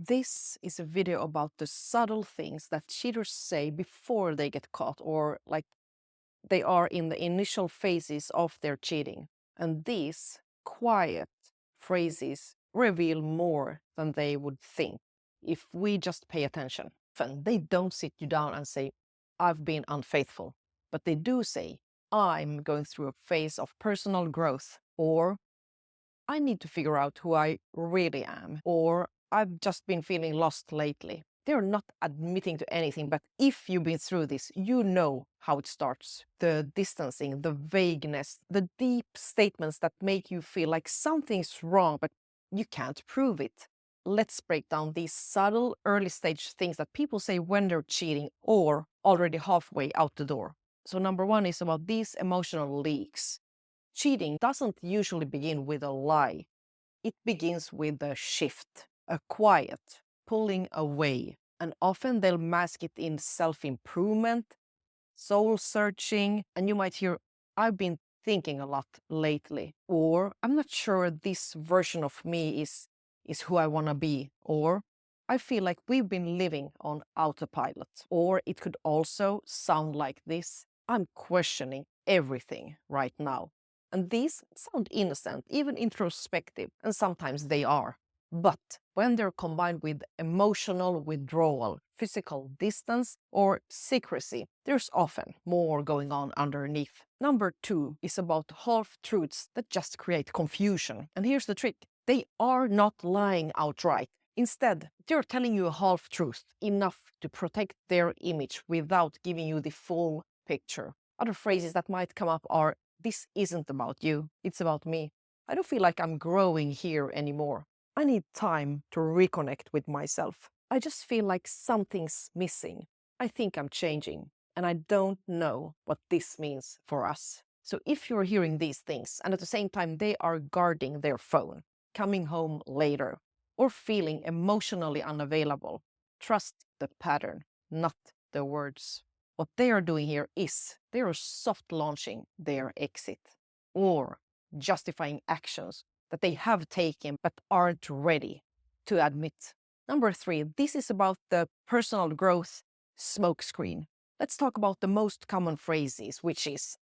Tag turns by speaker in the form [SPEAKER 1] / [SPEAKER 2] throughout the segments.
[SPEAKER 1] This is a video about the subtle things that cheaters say before they get caught, or like they are in the initial phases of their cheating. And these quiet phrases reveal more than they would think if we just pay attention. And they don't sit you down and say, I've been unfaithful, but they do say, I'm going through a phase of personal growth, or I need to figure out who I really am, or I've just been feeling lost lately. They're not admitting to anything, but if you've been through this, you know how it starts. The distancing, the vagueness, the deep statements that make you feel like something's wrong, but you can't prove it. Let's break down these subtle early stage things that people say when they're cheating or already halfway out the door. So number one is about these emotional leaks. Cheating doesn't usually begin with a lie. It begins with a shift, a quiet, pulling away. And often they'll mask it in self-improvement, soul searching, and you might hear, I've been thinking a lot lately, or I'm not sure this version of me is who I want to be, or I feel like we've been living on autopilot. Or it could also sound like this, I'm questioning everything right now. And these sound innocent, even introspective, and sometimes they are. But when they're combined with emotional withdrawal, physical distance, or secrecy, there's often more going on underneath. Number two is about half-truths that just create confusion. And here's the trick. They are not lying outright. Instead, they're telling you a half-truth, enough to protect their image without giving you the full picture. Other phrases that might come up are, this isn't about you, it's about me. I don't feel like I'm growing here anymore. I need time to reconnect with myself. I just feel like something's missing. I think I'm changing, and I don't know what this means for us. So if you're hearing these things, and at the same time they are guarding their phone, coming home later, or feeling emotionally unavailable, trust the pattern, not the words. What they are doing here is they are soft launching their exit, or justifying actions that they have taken but aren't ready to admit. Number three, this is about the personal growth smokescreen. Let's talk about the most common phrases, which is,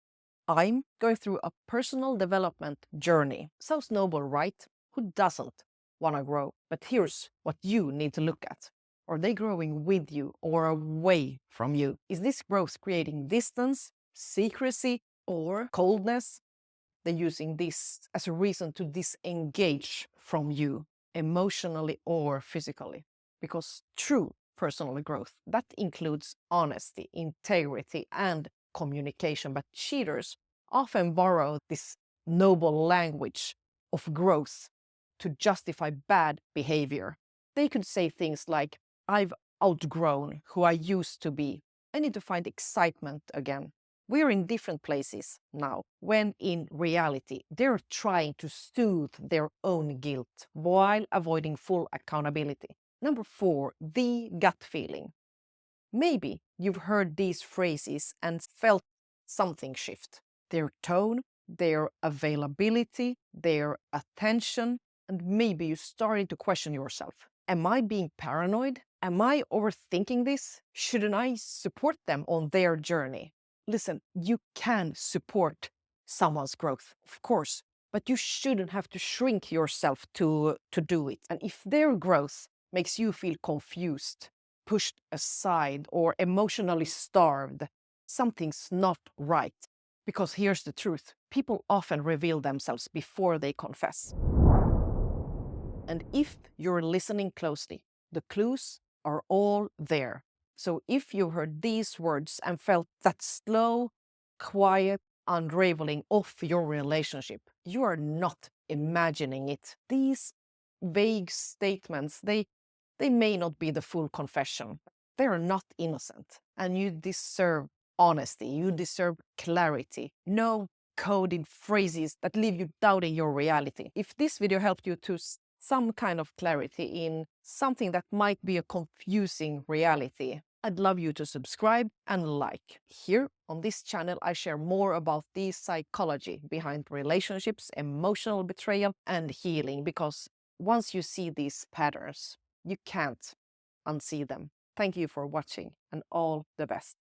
[SPEAKER 1] I'm going through a personal development journey. Sounds noble, right? Who doesn't want to grow? But here's what you need to look at. Are they growing with you or away from you? Is this growth creating distance, secrecy, or coldness? They're using this as a reason to disengage from you emotionally or physically. Because true personal growth, that includes honesty, integrity, and communication. But cheaters often borrow this noble language of growth to justify bad behavior. They could say things like, I've outgrown who I used to be. I need to find excitement again. We're in different places now, when in reality, they're trying to soothe their own guilt while avoiding full accountability. Number four, the gut feeling. Maybe you've heard these phrases and felt something shift. Their tone, their availability, their attention, and maybe you started to question yourself. Am I being paranoid? Am I overthinking this? Shouldn't I support them on their journey? Listen, you can support someone's growth, of course, but you shouldn't have to shrink yourself to do it. And if their growth makes you feel confused, pushed aside, or emotionally starved, something's not right. Because here's the truth, people often reveal themselves before they confess. And if you're listening closely, the clues are all there. So if you heard these words and felt that slow, quiet unraveling of your relationship, you are not imagining it. These vague statements, they may not be the full confession. They are not innocent. And you deserve honesty. You deserve clarity. No coded phrases that leave you doubting your reality. If this video helped you to some kind of clarity in something that might be a confusing reality, I'd love you to subscribe and like. Here on this channel, I share more about the psychology behind relationships, emotional betrayal, and healing, because once you see these patterns, You can't unsee them. Thank you for watching, and all the best.